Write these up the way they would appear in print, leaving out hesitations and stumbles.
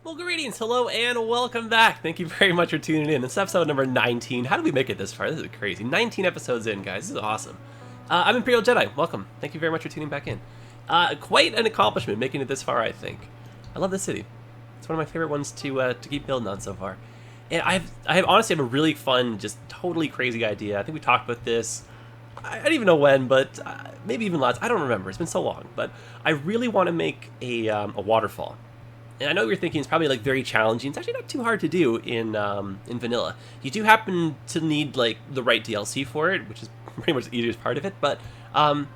Well, greetings, hello, and welcome back. Thank you very much for tuning in. This is episode number 19. How did we make it this far? This is crazy. 19 episodes in, guys. This is awesome. I'm ImperialJedi. Welcome. Thank you very much for tuning back in. Quite an accomplishment making it this far, I think. I love this city. It's one of my favorite ones to keep building on so far. And I honestly have a really fun, just totally crazy idea. I think we talked about this. I don't even know when, but maybe even lots. I don't remember. It's been so long. But I really want to make a waterfall. And I know you're thinking it's probably like very challenging. It's actually not too hard to do in vanilla. You do happen to need like the right DLC for it, which is pretty much the easiest part of it. But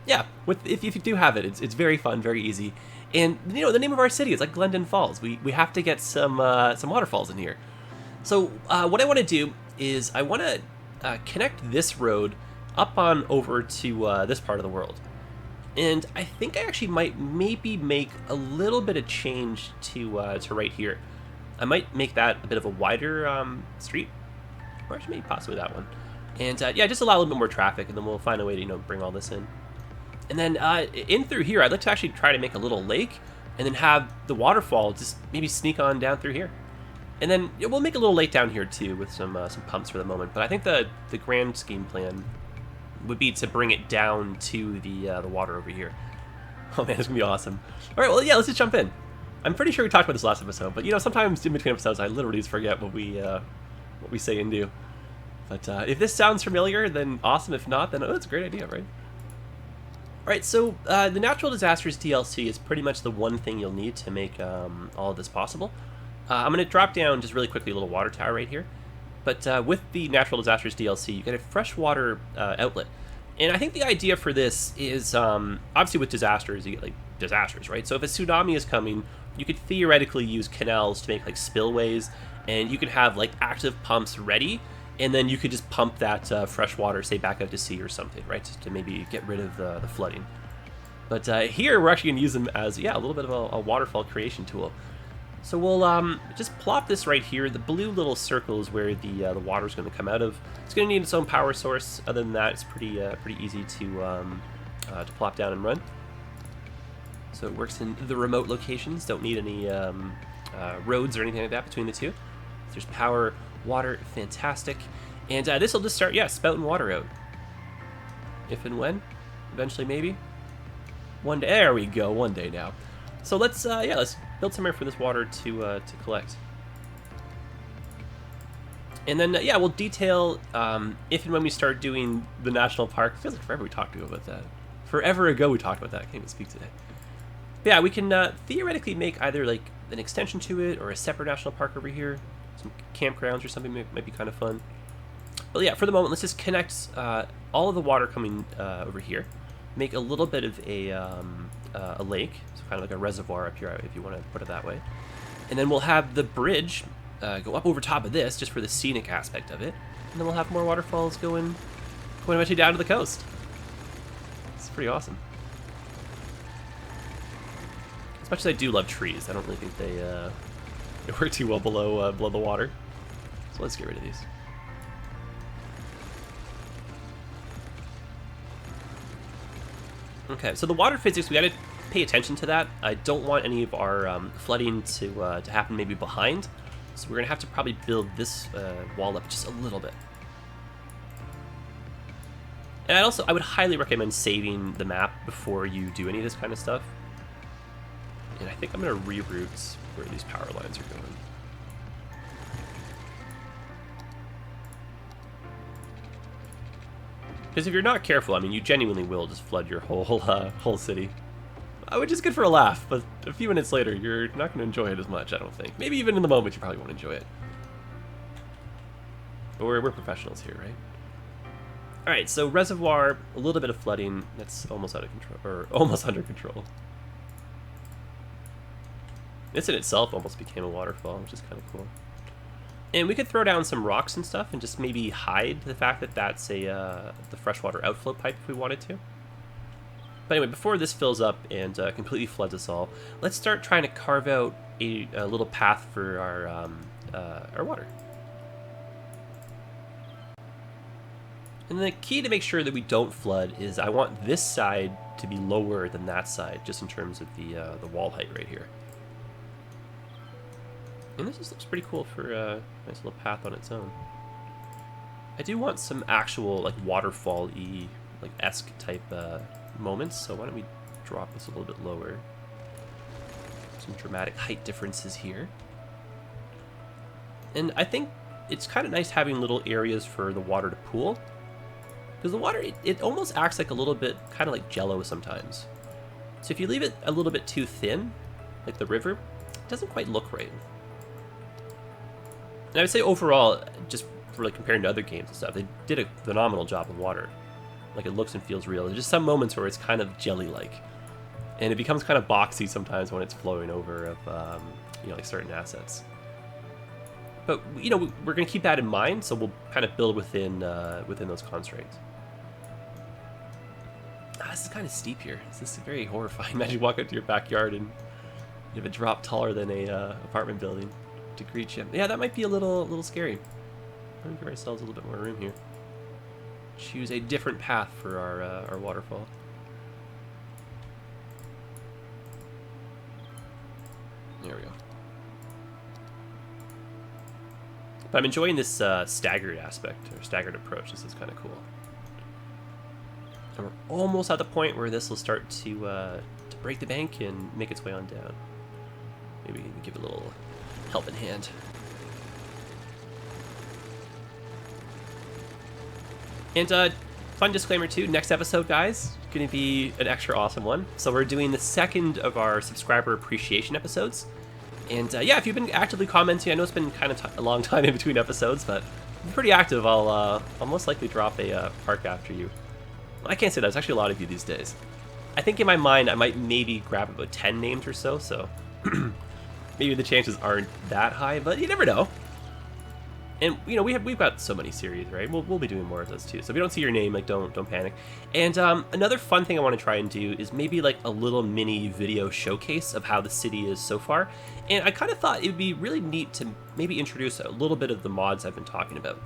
yeah, if you do have it, it's very fun, very easy. And you know the name of our city is like Glendon Falls. We have to get some waterfalls in here. So what I want to do is I want to connect this road up on over to this part of the world. And I think I actually might maybe make a little bit of change to right here. I might make that a bit of a wider street, or actually maybe possibly that one. And yeah, just allow a little bit more traffic, and then we'll find a way to bring all this in. And then in through here, I'd like to actually try to make a little lake, and then have the waterfall just maybe sneak on down through here. And then we'll make a little lake down here too with some pumps for the moment. But I think the grand scheme plan would be to bring it down to the water over here. Oh man, it's gonna be awesome. All right, well yeah, let's just jump in. I'm pretty sure we talked about this last episode, but sometimes in between episodes I literally just forget what we say and do. But if this sounds familiar, then awesome. If not, then it's a great idea, right? All right, so the Natural Disasters DLC is pretty much the one thing you'll need to make all of this possible. I'm gonna drop down just really quickly a little water tower right here. But with the Natural Disasters DLC, you get a freshwater outlet. And I think the idea for this is, obviously with disasters, you get like disasters, right? So if a tsunami is coming, you could theoretically use canals to make like spillways, and you could have like active pumps ready, and then you could just pump that fresh water, say back out to sea or something, right? Just to maybe get rid of the flooding. But here we're actually gonna use them as, yeah, a little bit of a waterfall creation tool. So we'll just plop this right here. The blue little circle is where the water's going to come out of. It's going to need its own power source. Other than that, it's pretty easy to plop down and run. So it works in the remote locations. Don't need any roads or anything like that between the two. So there's power, water, fantastic. And this will just start, yeah, spouting water out. If and when, eventually maybe. One day, there we go. One day now. So let's build somewhere for this water to collect. And then, yeah, we'll detail if and when we start doing the national park. It feels like forever we talked about that. Forever ago we talked about that. I can't even speak today. But yeah, we can theoretically make either like an extension to it or a separate national park over here. Some campgrounds or something might be kind of fun. But yeah, for the moment, let's just connect all of the water coming over here. Make a little bit of a lake, so kind of like a reservoir up here, if you want to put it that way. And then we'll have the bridge go up over top of this, just for the scenic aspect of it. And then we'll have more waterfalls going eventually down to the coast. It's pretty awesome. As much as I do love trees, I don't really think they work too well below the water. So let's get rid of these. Okay, so the water physics, we gotta pay attention to that. I don't want any of our flooding to happen maybe behind, so we're gonna have to probably build this wall up just a little bit. And I would highly recommend saving the map before you do any of this kind of stuff. And I think I'm gonna reroute where these power lines are going. Because if you're not careful, I mean, you genuinely will just flood your whole city. Which is good for a laugh, but a few minutes later, you're not going to enjoy it as much, I don't think. Maybe even in the moment, you probably won't enjoy it. But we're professionals here, right? All right, so reservoir, a little bit of flooding. That's almost out of control, or almost under control. This in itself almost became a waterfall, which is kind of cool. And we could throw down some rocks and stuff and just maybe hide the fact that that's the freshwater outflow pipe if we wanted to. But anyway, before this fills up and completely floods us all, let's start trying to carve out a little path for our water. And the key to make sure that we don't flood is I want this side to be lower than that side, just in terms of the wall height right here. And this just looks pretty cool for a nice little path on its own. I do want some actual like waterfall-y, like esque type moments. So why don't we drop this a little bit lower? Some dramatic height differences here. And I think it's kind of nice having little areas for the water to pool. Because the water, it almost acts like a little bit, kind of like Jello sometimes. So if you leave it a little bit too thin, like the river, it doesn't quite look right. And I would say overall, just for like comparing to other games and stuff, they did a phenomenal job with water. Like it looks and feels real. There's just some moments where it's kind of jelly-like. And it becomes kind of boxy sometimes when it's flowing over of, you know, like certain assets. But, you know, we're going to keep that in mind, so we'll kind of build within those constraints. This is kind of steep here. This is very horrifying. Imagine you walk out to your backyard and you have a drop taller than a apartment building to greet you. Yeah, that might be a little scary. We're going to give ourselves a little bit more room here. Choose a different path for our waterfall. There we go. But I'm enjoying this staggered aspect, or staggered approach. This is kind of cool. And we're almost at the point where this will start to break the bank and make its way on down. Maybe give it a little helping hand. And fun disclaimer too, next episode, guys, going to be an extra awesome one. So we're doing the second of our subscriber appreciation episodes. And yeah, if you've been actively commenting, I know it's been kind of a long time in between episodes, but I'm pretty active. I'll most likely drop a park after you. Well, I can't say that. There's actually a lot of you these days. I think in my mind, I might maybe grab about 10 names or so, so maybe the chances aren't that high, but you never know. And you know, we've got so many series, right? We'll be doing more of those too. So if you don't see your name, like don't panic. And another fun thing I want to try and do is maybe like a little mini video showcase of how the city is so far. And I kind of thought it would be really neat to maybe introduce a little bit of the mods I've been talking about.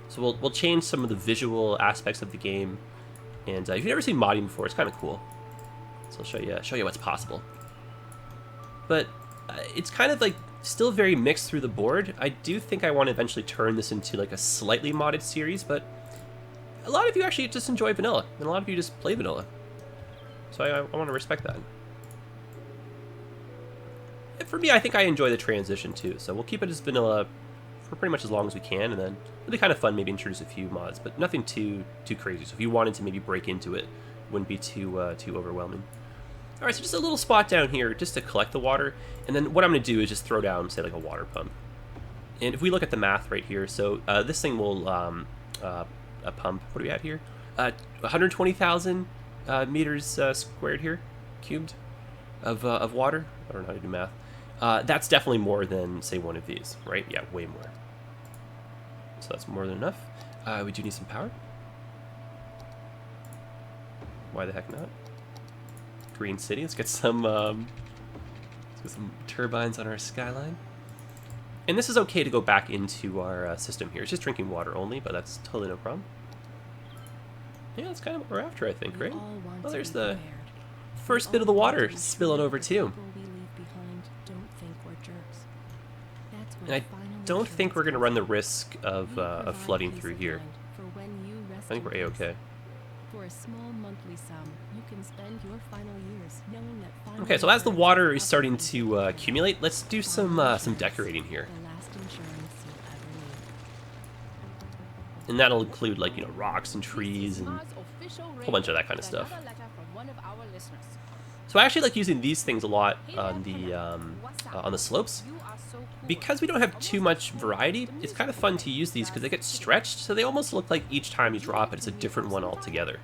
So we'll change some of the visual aspects of the game. And if you've never seen modding before, it's kind of cool. So I'll show you what's possible. But it's kind of like still very mixed through the board. I do think I want to eventually turn this into like a slightly modded series, but a lot of you actually just enjoy vanilla, and a lot of you just play vanilla. So I want to respect that. And for me, I think I enjoy the transition too, so we'll keep it as vanilla for pretty much as long as we can, and then it'll be kind of fun maybe introduce a few mods, but nothing too crazy. So if you wanted to maybe break into it, wouldn't be too overwhelming. All right, so just a little spot down here just to collect the water, and then what I'm going to do is just throw down, say, like a water pump. And if we look at the math right here, so this thing will pump, what do we have here? 120,000 meters squared here, cubed, of water. I don't know how to do math. That's definitely more than, say, one of these, right? Yeah, way more. So that's more than enough. We do need some power. Why the heck not? Green City. Let's get some turbines on our skyline. And this is okay to go back into our system here. It's just drinking water only, but that's totally no problem. Yeah, that's kind of what we're after, I think, right? Well, there's the first bit of the water spilling over too. And I don't think we're going to run the risk of flooding through here. I think we're A-okay. For a small monthly sum, you can spend your final years knowing that. Okay, so as the water is starting to accumulate, let's do some decorating here. And that'll include, like, you know, rocks and trees and a whole bunch of that kind of stuff. So I actually like using these things a lot on the slopes. Because we don't have too much variety, it's kind of fun to use these because they get stretched, so they almost look like each time you drop it, it's a different one altogether.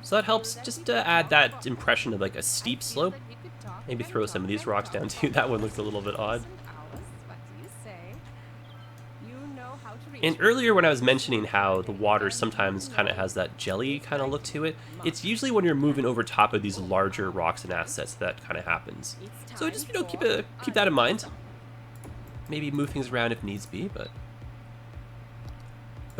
So that helps just to add that impression of like a steep slope. Maybe throw some of these rocks down too. That one looks a little bit odd. And earlier when I was mentioning how the water sometimes kind of has that jelly kind of look to it, it's usually when you're moving over top of these larger rocks and assets that kind of happens. So just, you know, keep that in mind. Maybe move things around if needs be, but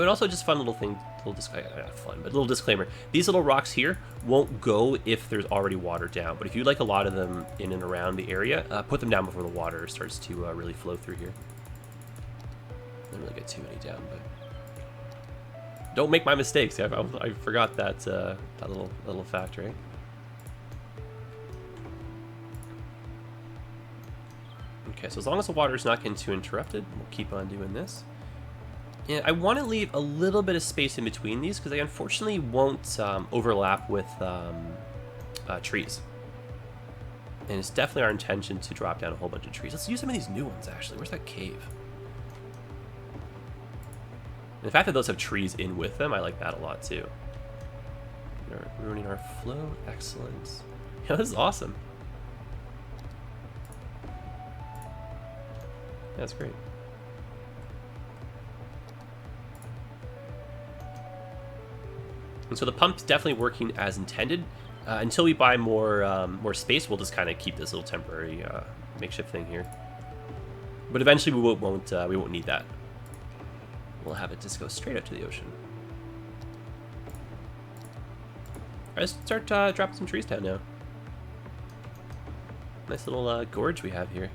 also just fun little thing fun, but a little disclaimer. These little rocks here won't go if there's already water down, but if you like a lot of them in and around the area, put them down before the water starts to really flow through here. Don't really get too many down, but don't make my mistakes. I forgot that that little fact, right? Okay, so as long as the water's not getting too interrupted, we'll keep on doing this. And I want to leave a little bit of space in between these because they unfortunately won't overlap with trees. And it's definitely our intention to drop down a whole bunch of trees. Let's use some of these new ones, actually. Where's that cave? And the fact that those have trees in with them, I like that a lot, too. We're ruining our flow. Excellent. Yeah, this is awesome. That's great. And so the pump's definitely working as intended. Until we buy more space, we'll just kind of keep this little temporary makeshift thing here. But eventually we won't need that. We'll have it just go straight out to the ocean. All right, let's start dropping some trees down now. Nice little gorge we have here.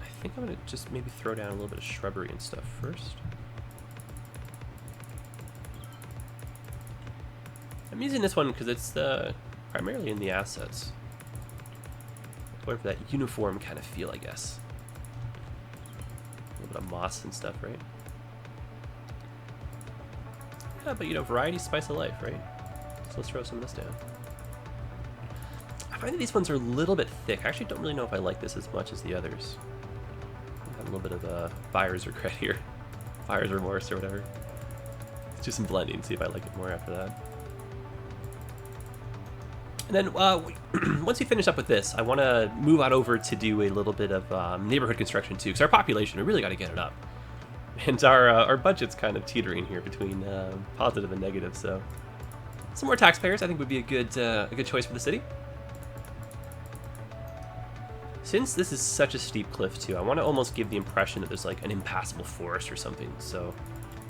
I think I'm gonna just maybe throw down a little bit of shrubbery and stuff first. I'm using this one because it's primarily in the assets. Going for that uniform kind of feel, I guess. A little bit of moss and stuff, right? Yeah, but you know, variety, spice of life, right? So let's throw some of this down. I find that these ones are a little bit thick. I actually don't really know if I like this as much as the others. I have a little bit of buyer's regret here. Buyer's remorse or whatever. Let's do some blending, see if I like it more after that. And then once we finish up with this, I want to move on over to do a little bit of neighborhood construction too, because our population, we really got to get it up. And our budget's kind of teetering here between positive and negative, so some more taxpayers I think would be a good choice for the city. Since this is such a steep cliff too, I want to almost give the impression that there's like an impassable forest or something, so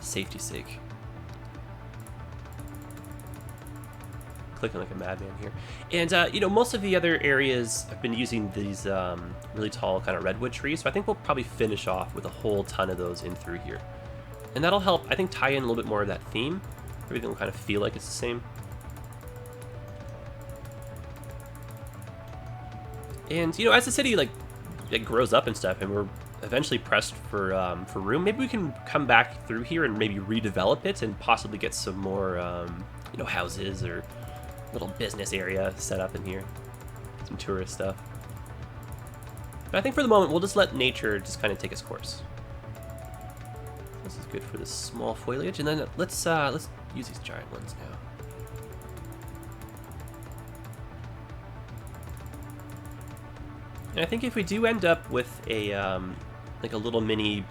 safety's sake. Clicking like a madman here. And you know, most of the other areas have been using these really tall kind of redwood trees, so I think we'll probably finish off with a whole ton of those in through here. And that'll help, I think, tie in a little bit more of that theme. Everything will kind of feel like it's the same. And you know, as the city like it grows up and stuff, and we're eventually pressed for room, maybe we can come back through here and maybe redevelop it and possibly get some more you know, houses or little business area set up in here, some tourist stuff. But I think for the moment we'll just let nature just kind of take its course. This is good for this small foliage, and then let's use these giant ones now. And I think if we do end up with a like a little mini,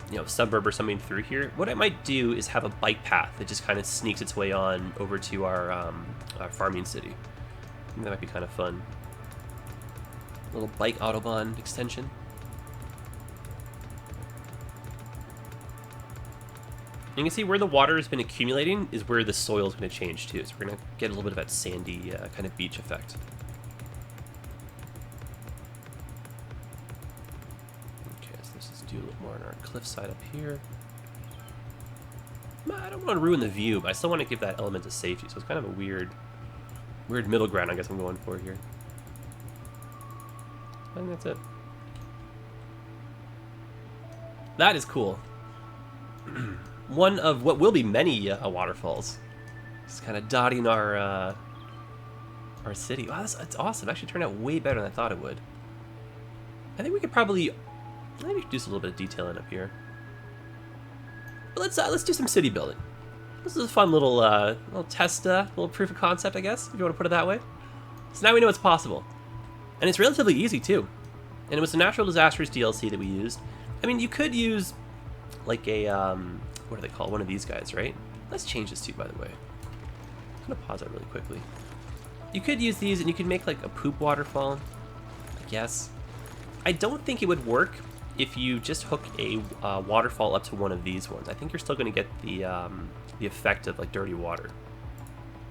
you know, suburb or something through here, what I might do is have a bike path that just kind of sneaks its way on over to our farming city. I think that might be kind of fun. A little bike autobahn extension. You can see where the water has been accumulating is where the soil is going to change too. So we're going to get a little bit of that sandy kind of beach effect. Do a little more on our cliffside up here. I don't want to ruin the view, but I still want to give that element of safety, so it's kind of a weird middle ground I guess I'm going for here. I think that's it. That is cool. One of what will be many waterfalls. Just kind of dotting our city. Wow, that's awesome. It actually turned out way better than I thought it would. I think we could probably maybe do a little bit of detailing up here. But let's do some city building. This is a fun little test, little proof of concept, I guess, if you want to put it that way. So now we know it's possible, and it's relatively easy too. And it was the natural disasters DLC that we used. I mean, you could use like a what do they call one of these guys, right? Let's change this too, by the way. I'm gonna pause that really quickly. You could use these, and you could make like a poop waterfall, I guess. I don't think it would work if you just hook a waterfall up to one of these ones, I think you're still going to get the effect of like dirty water.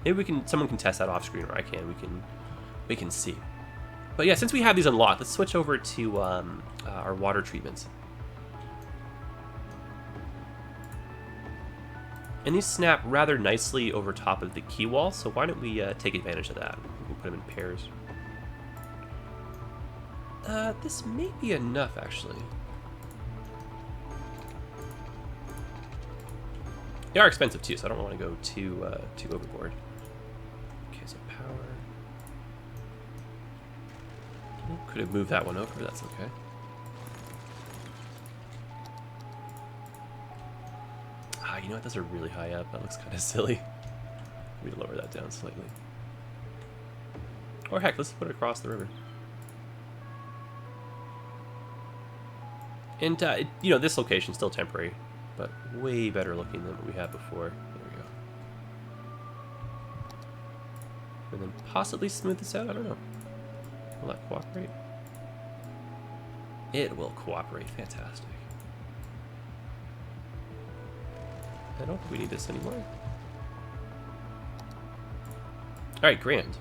Maybe someone can test that off screen, or I can. We can see. But yeah, since we have these unlocked, let's switch over to our water treatments. And these snap rather nicely over top of the key wall, so why don't we take advantage of that? We can put them in pairs. This may be enough, actually. They are expensive too, so I don't want to go too overboard. Okay, so power. Could have moved that one over. That's okay. Ah, you know what? Those are really high up. That looks kind of silly. Let me lower that down slightly. Or heck, let's put it across the river. And, you know, this location is still temporary, but way better looking than what we had before. There we go. And then possibly smooth this out? I don't know. Will that cooperate? It will cooperate. Fantastic. I don't think we need this anymore. Alright, grand.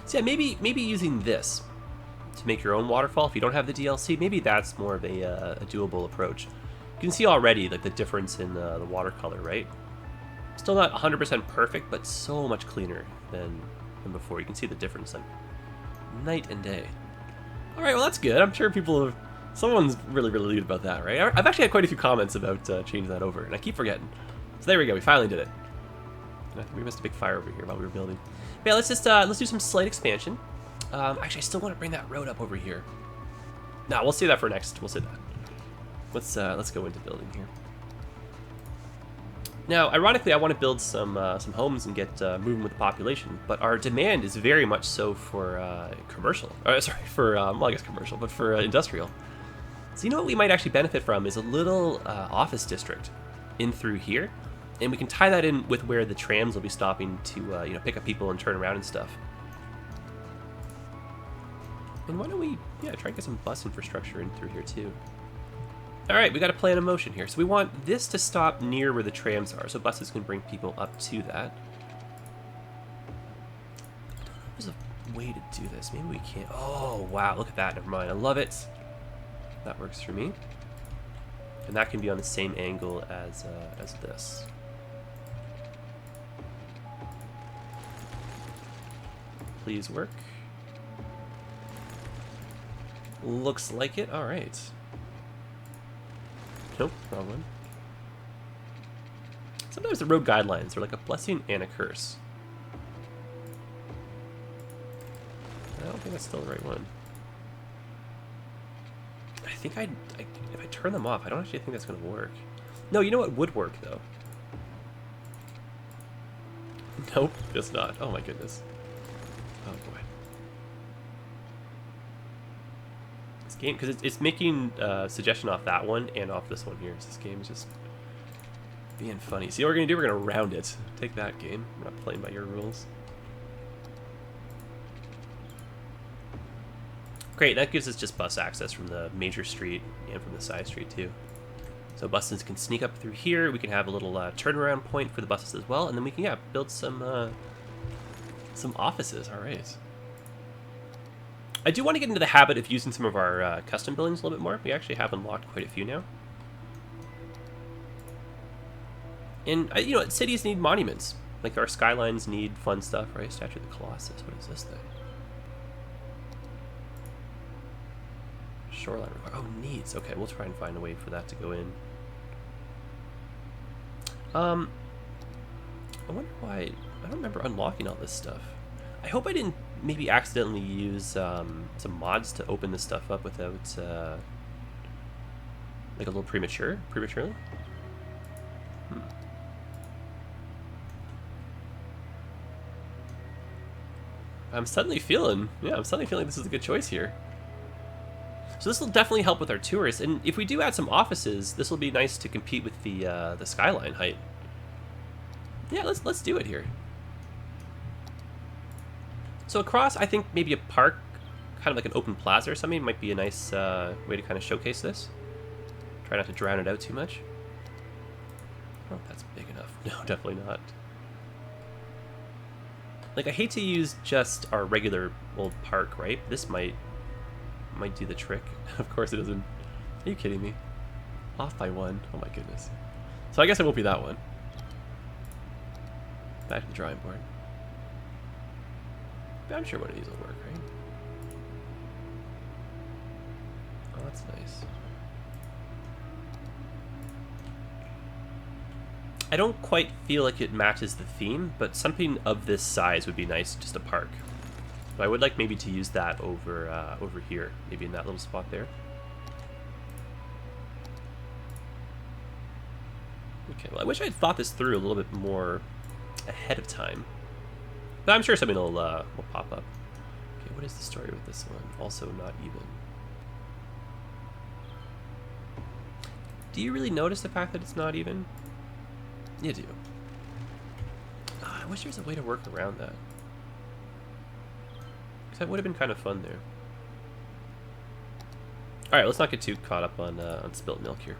So yeah, maybe using this to make your own waterfall if you don't have the DLC, maybe that's more of a doable approach. You can see already like the difference in the watercolor, right? Still not 100% perfect, but so much cleaner than before. You can see the difference like night and day. All right, well that's good. I'm sure someone's really relieved about that, right? I've actually had quite a few comments about changing that over, and I keep forgetting. So there we go. We finally did it. And I think we missed a big fire over here while we were building. But yeah, let's do some slight expansion. Actually, I still want to bring that road up over here. No, we'll see that for next. We'll see that. Let's go into building here. Now, ironically, I want to build some homes and get moving with the population, but our demand is very much so for commercial. Sorry, for well, I guess commercial, but for industrial. So you know what we might actually benefit from is a little office district in through here, and we can tie that in with where the trams will be stopping to you know, pick up people and turn around and stuff. And why don't we, yeah, try and get some bus infrastructure in through here too. All right, we got a plan in motion here. So we want this to stop near where the trams are, so buses can bring people up to that. I don't know if there's a way to do this. Maybe we can't. Oh, wow, look at that. Never mind. I love it. That works for me. And that can be on the same angle as this. Please work. Looks like it. All right. Nope, wrong one. Sometimes the road guidelines are like a blessing and a curse. I don't think that's still the right one. I think if I turn them off, I don't actually think that's going to work. No, you know what would work though? Nope, it's not. Oh my goodness. Oh boy. Game, because it's making suggestion off that one and off this one here. So this game is just being funny. See what we're gonna do? We're gonna round it. Take that, game. I'm not playing by your rules. Great, that gives us just bus access from the major street and from the side street too. So buses can sneak up through here. We can have a little turnaround point for the buses as well, and then we can build some offices. All right. I do want to get into the habit of using some of our custom buildings a little bit more. We actually have unlocked quite a few now. And, you know, cities need monuments. Like our skylines need fun stuff, right? Statue of the Colossus. What is this thing? Shoreline require. Oh, needs. Okay, we'll try and find a way for that to go in. I wonder why... I don't remember unlocking all this stuff. I hope I didn't maybe accidentally use some mods to open this stuff up without like a little prematurely. I'm suddenly feeling this is a good choice here. So this will definitely help with our tourists, and if we do add some offices, this will be nice to compete with the skyline height. Yeah, let's do it here. So across, I think maybe a park kind of like an open plaza or something might be a nice way to kind of showcase this. Try not to drown it out too much. I don't know if that's big enough. No, definitely not. Like, I hate to use just our regular old park, right? This might do the trick. Of course it doesn't. Are you kidding me? Off by 1. Oh my goodness. So I guess it won't be that one. Back to the drawing board. But I'm sure one of these will work, right? Oh, that's nice. I don't quite feel like it matches the theme, but something of this size would be nice, just a park. But I would like maybe to use that over over here, maybe in that little spot there. Okay, well, I wish I had thought this through a little bit more ahead of time. But I'm sure something will pop up. Okay, what is the story with this one? Also not even. Do you really notice the fact that it's not even? You do. Oh, I wish there was a way to work around that. Because that would have been kind of fun there. Alright, let's not get too caught up on spilt milk here.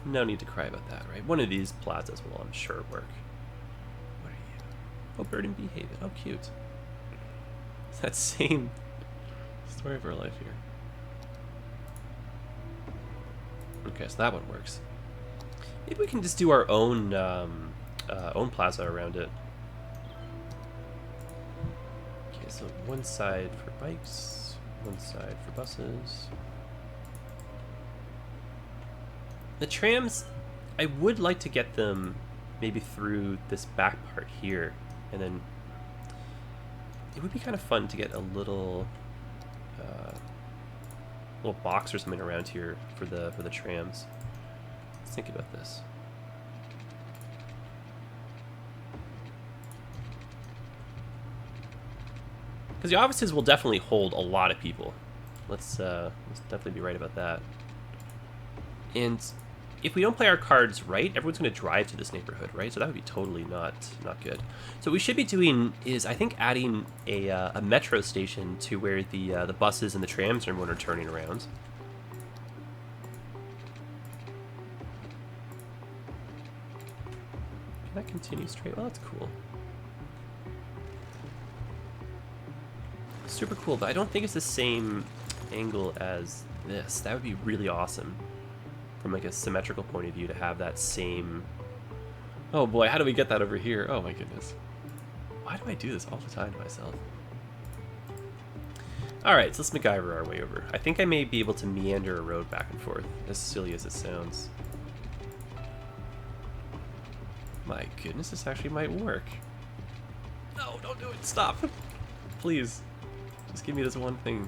No need to cry about that, right? One of these plazas will, I'm sure, work. What are you? Oh, Bird and Bee Haven. Oh, cute. It's that same story of our life here. Okay, so that one works. Maybe we can just do our own own plaza around it. Okay, so one side for bikes, one side for buses. The trams, I would like to get them maybe through this back part here, and then it would be kind of fun to get a little little box or something around here for the trams. Let's think about this. Because the offices will definitely hold a lot of people. Let's definitely be right about that. And if we don't play our cards right, everyone's going to drive to this neighborhood, right? So that would be totally not good. So what we should be doing is, I think, adding a metro station to where the buses and the trams and everyone are turning around. Can that continue straight? Well, that's cool. Super cool, but I don't think it's the same angle as this. That would be really awesome. From like a symmetrical point of view, to have that same... Oh boy, how do we get that over here? Oh my goodness. Why do I do this all the time to myself? Alright, so let's MacGyver our way over. I think I may be able to meander a road back and forth, as silly as it sounds. My goodness, this actually might work. No, don't do it, stop! Please, just give me this one thing.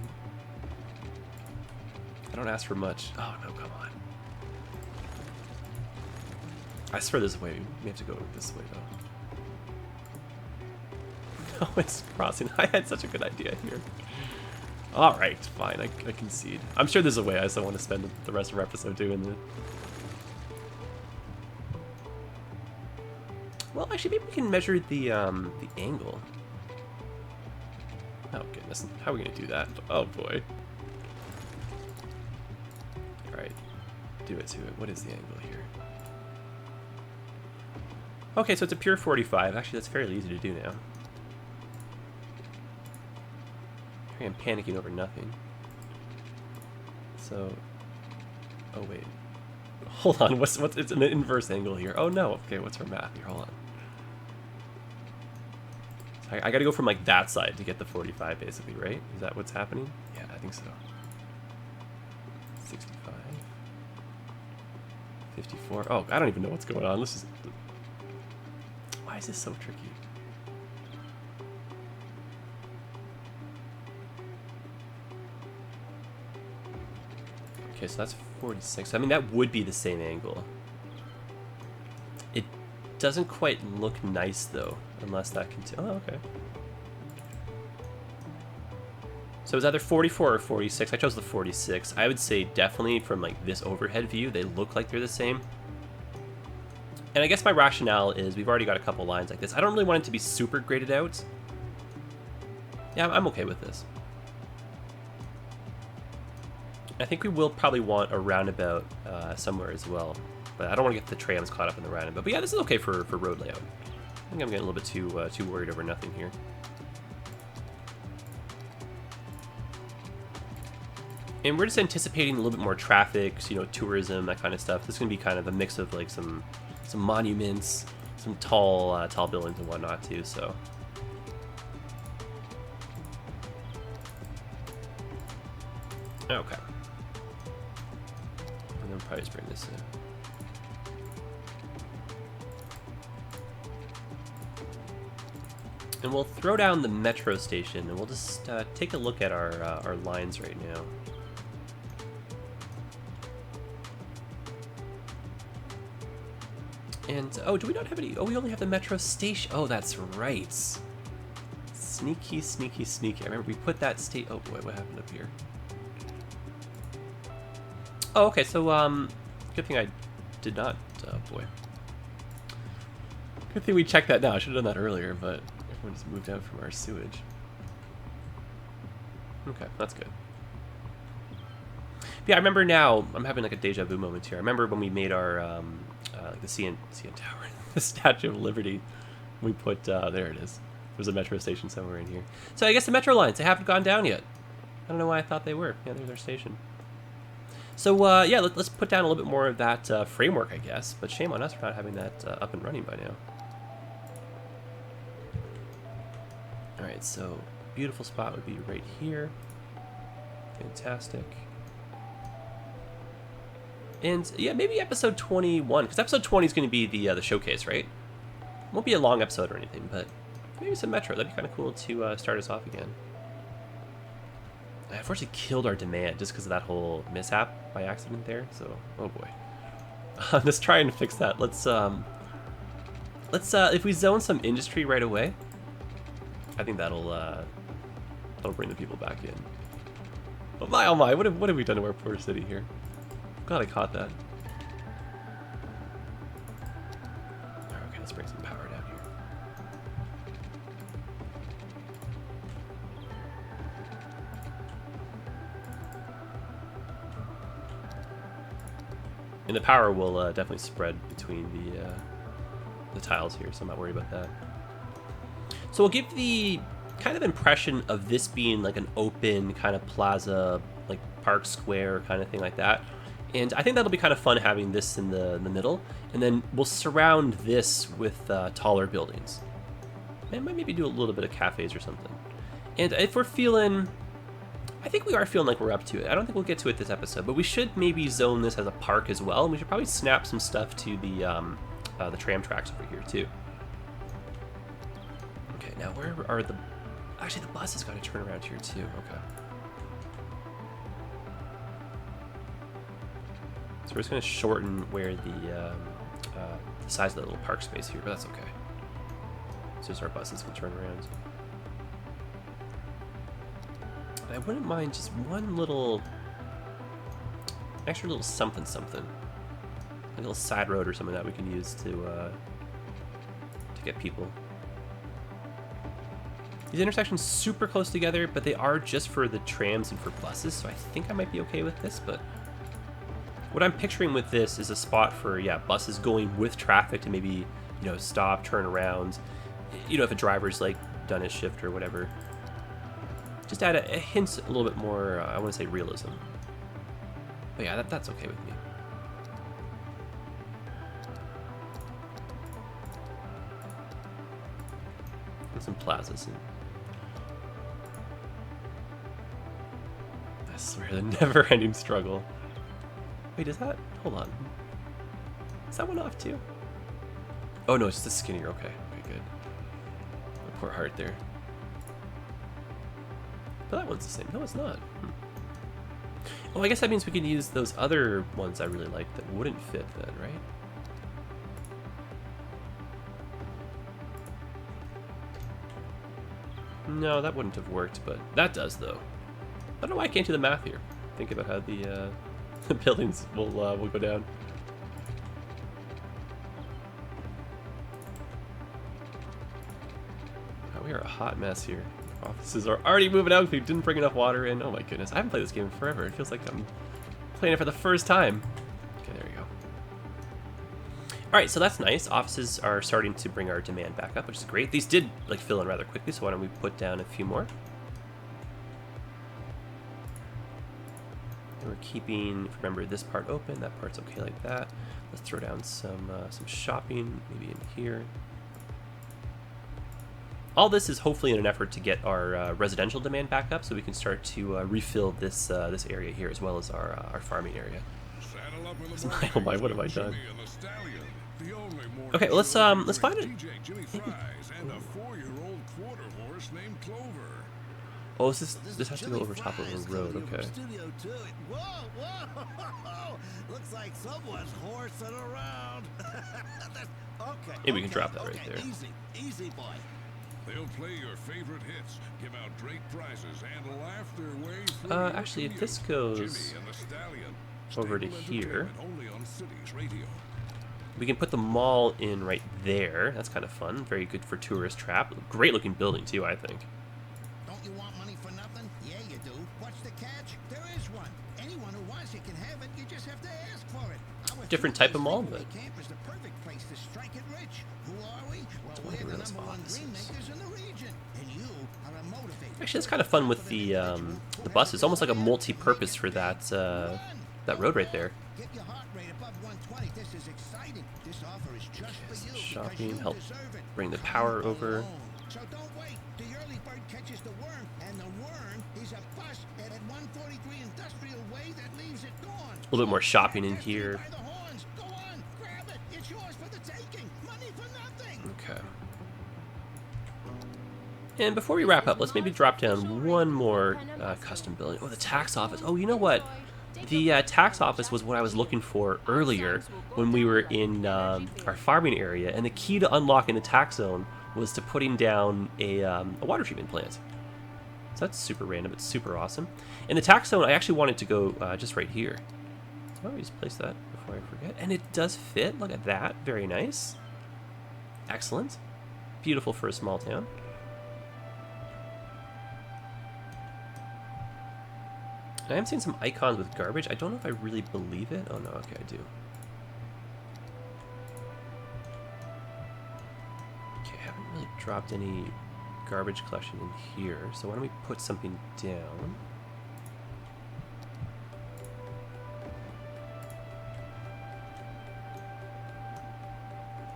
I don't ask for much. Oh no, come on. I swear there's a way. We have to go this way, though. Oh, it's crossing. I had such a good idea here. Alright, fine. I concede. I'm sure there's a way. I just don't want to spend the rest of our episode doing it. Well, actually, maybe we can measure the angle. Oh, goodness. How are we going to do that? Oh, boy. Alright. Do it to it. What is the angle here? Okay, so it's a pure 45. Actually, that's fairly easy to do now. I'm panicking over nothing. So, oh wait, hold on. What's it's an inverse angle here? Oh no. Okay, what's our math here? Hold on. So I got to go from like that side to get the 45, basically, right? Is that what's happening? Yeah, I think so. 65, 54. Oh, I don't even know what's going on. This is. Why is this so tricky? Okay, so that's 46. I mean, that would be the same angle. It doesn't quite look nice, though, unless that can... Oh, okay. So it's either 44 or 46. I chose the 46. I would say definitely from, like, this overhead view, they look like they're the same. And I guess my rationale is we've already got a couple lines like this. I don't really want it to be super graded out. Yeah, I'm okay with this. I think we will probably want a roundabout somewhere as well, but I don't want to get the trams caught up in the roundabout. But yeah, this is okay for road layout. I think I'm getting a little bit too worried over nothing here. And we're just anticipating a little bit more traffic, so, you know, tourism, that kind of stuff. This is going to be kind of a mix of like some monuments, some tall buildings and whatnot too. So. Okay. And then probably just bring this in. And we'll throw down the metro station, and we'll just take a look at our lines right now. And, oh, do we not have any? Oh, we only have the metro station. Oh, that's right. Sneaky, sneaky, sneaky. I remember we put that state. Oh boy, what happened up here? Oh, okay, so, good thing I did not, oh boy. Good thing we checked that now. I should have done that earlier, but everyone just moved out from our sewage. Okay, that's good. But yeah, I remember now, I'm having like a deja vu moment here. I remember when we made our, like the CN Tower, the Statue of Liberty, we put, there it is. There's a metro station somewhere in here. So I guess the metro lines, they haven't gone down yet. I don't know why I thought they were. Yeah, there's our station. So, yeah, let's put down a little bit more of that framework, I guess. But shame on us for not having that up and running by now. Alright, so beautiful spot would be right here. Fantastic. And, yeah, maybe episode 21, because episode 20 is going to be the showcase, right? It won't be a long episode or anything, but maybe some Metro. That'd be kind of cool to start us off again. I unfortunately killed our demand just because of that whole mishap by accident there, so, oh boy. Let's try and fix that. Let's if we zone some industry right away, I think that'll bring the people back in. Oh my, what have we done to our poor city here? Glad I caught that. Okay, let's bring some power down here. And the power will definitely spread between the tiles here, so I'm not worried about that. So we'll give the kind of impression of this being like an open kind of plaza, like park square kind of thing like that. And I think that'll be kind of fun having this in the middle. And then we'll surround this with taller buildings. And maybe do a little bit of cafes or something. And if we're feeling... I think we are feeling like we're up to it. I don't think we'll get to it this episode, but we should maybe zone this as a park as well. And we should probably snap some stuff to the tram tracks over here too. Okay, now where are the... Actually, the bus has got to turn around here too. Okay. So we're just going to shorten where the size of the little park space here, but that's okay. So just our buses can turn around. I wouldn't mind just one little, extra little something, a little side road or something that we can use to get people. These intersections super close together, but they are just for the trams and for buses, so I think I might be okay with this, but what I'm picturing with this is a spot for, yeah, buses going with traffic to maybe, you know, stop, turn around, you know, if a driver's like done his shift or whatever. Just add a hint, a little bit more, I want to say realism. But yeah, that's okay with me. And some plazas. I swear, the never-ending struggle. Wait, is that... Hold on. Is that one off too? Oh no, it's just a skinnier. Okay, okay, good. My poor heart there. But that one's the same. No, it's not. Oh, I guess that means we can use those other ones I really like that wouldn't fit then, right? No, that wouldn't have worked, but that does though. I don't know why I can't do the math here. Think about how the buildings will go down. Oh, we are a hot mess here. Offices are already moving out because we didn't bring enough water in. Oh my goodness, I haven't played this game in forever. It feels like I'm playing it for the first time. Okay, there we go. Alright, so that's nice. Offices are starting to bring our demand back up, which is great. These did like fill in rather quickly, so why don't we put down a few more. And we're keeping, remember, this part open, that part's okay like that. Let's throw down some shopping, maybe in here. All this is hopefully in an effort to get our residential demand back up, so we can start to refill this this area here as well as our farming area. Oh my, what have I done? Okay, well, let's find it. Oh, this has to go over top of a road. Okay. Looks like someone's horsing around. Okay. Maybe we can drop that right there. Easy, boy. They'll play your favorite hits, give out great prizes, and laugh their way through. Actually, if this goes over to here, we can put the mall in right there. That's kind of fun. Very good for tourist trap. Great looking building too, I think. Don't you want money for nothing? Yeah, you do. What's the catch? There is one. Anyone who wants it can have it. You just have to ask for it. Different type of mall, but camp is the perfect place to strike it rich. Who are we? Well, we're the #1 green makers in the region, and you are a motivator. Actually, it's kind of fun with the bus. It's almost like a multi-purpose for that that road right there. Get your heart rate above 120. This is exciting. This offer is just for you. Shopping, help bring the power over. So don't wait. The early bird catches the worm, and the worm is a bus at 143 Industrial Way that leaves it gone. A little bit more shopping in here. Go on, grab it. It's yours for the taking. Money for nothing. Okay. And before we wrap up, let's maybe drop down one more custom building. Oh, the tax office. Oh, you know what? The tax office was what I was looking for earlier when we were in our farming area, and the key to unlocking the tax zone was to putting down a water treatment plant. So that's super random. It's super awesome. In the tax zone, I actually wanted to go just right here. So why don't we just place that before I forget? And it does fit. Look at that. Very nice. Excellent. Beautiful for a small town. I am seeing some icons with garbage. I don't know if I really believe it. Oh no, okay, I do. Okay, I haven't really dropped any garbage collection in here, so why don't we put something down?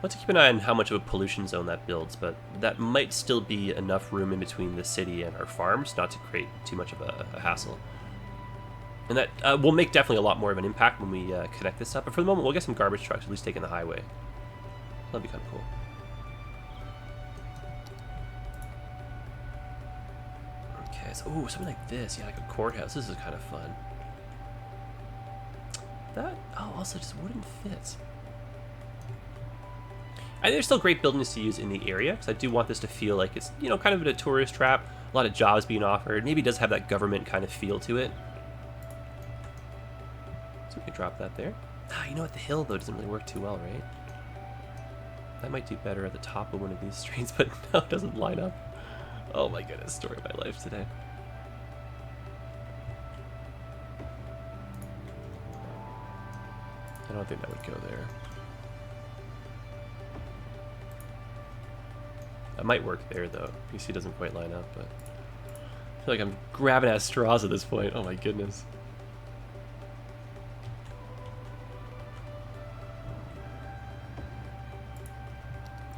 Let's keep an eye on how much of a pollution zone that builds, but that might still be enough room in between the city and our farms not to create too much of a hassle. And that will make definitely a lot more of an impact when we connect this up. But for the moment, we'll get some garbage trucks at least taking the highway. That'll be kind of cool. Okay, so ooh, something like this. Yeah, like a courthouse. This is kind of fun. That, oh, also just wouldn't fit. I think there's still great buildings to use in the area, because I do want this to feel like it's, you know, kind of a tourist trap. A lot of jobs being offered. Maybe it does have that government kind of feel to it. So we can drop that there. Ah, you know what? The hill, though, doesn't really work too well, right? That might do better at the top of one of these streets, but no, it doesn't line up. Oh my goodness, story of my life today. I don't think that would go there. That might work there, though. You see, it doesn't quite line up, but I feel like I'm grabbing at straws at this point. Oh my goodness.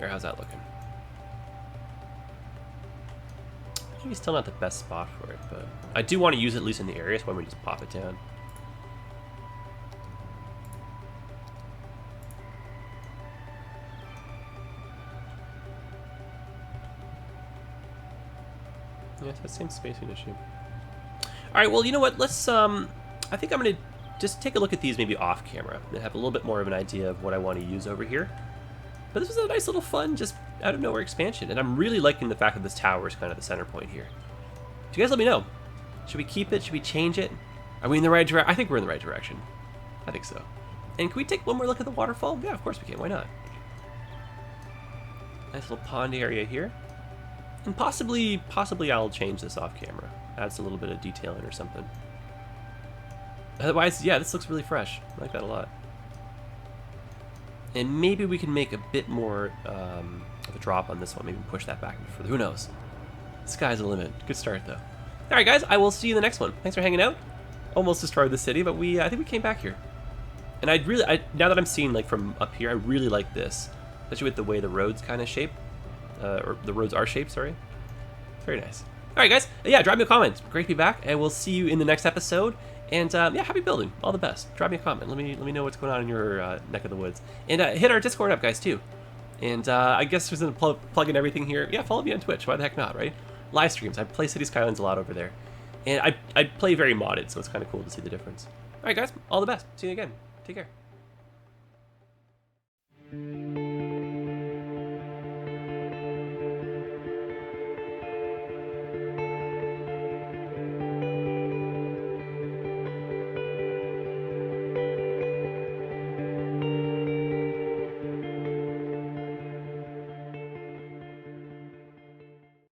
There, how's that looking? Maybe still not the best spot for it, but I do want to use it at least in the area, so why don't we just pop it down? Yeah, it's that same spacing issue. Alright, well, you know what? Let's, I think I'm going to just take a look at these maybe off camera and have a little bit more of an idea of what I want to use over here. But this was a nice little fun, just out of nowhere expansion, and I'm really liking the fact that this tower is kind of the center point here. So you guys let me know. Should we keep it? Should we change it? Are we in the right direction? I think we're in the right direction. I think so. And can we take one more look at the waterfall? Yeah, of course we can. Why not? Nice little pond area here. And possibly I'll change this off camera. Adds a little bit of detailing or something. Otherwise, yeah, this looks really fresh. I like that a lot. And maybe we can make a bit more of a drop on this one. Maybe push that back a bit further. Who knows? Sky's the limit. Good start, though. All right, guys, I will see you in the next one. Thanks for hanging out. Almost destroyed the city, but I think we came back here. And now that I'm seeing like from up here, I really like this, especially with the way the roads kind of shape, or the roads are shaped. Sorry, very nice. All right, guys, yeah, drop me a comment. Great to be back, and we'll see you in the next episode. And yeah, happy building. All the best. Drop me a comment. Let me know what's going on in your neck of the woods, and hit our Discord up, guys, too. And I guess there's a plug in everything here. Yeah, follow me on Twitch. Why the heck not, right? Live streams. I play City Skylines a lot over there, and I play very modded, so it's kind of cool to see the difference. All right, guys, all the best. See you again. Take care.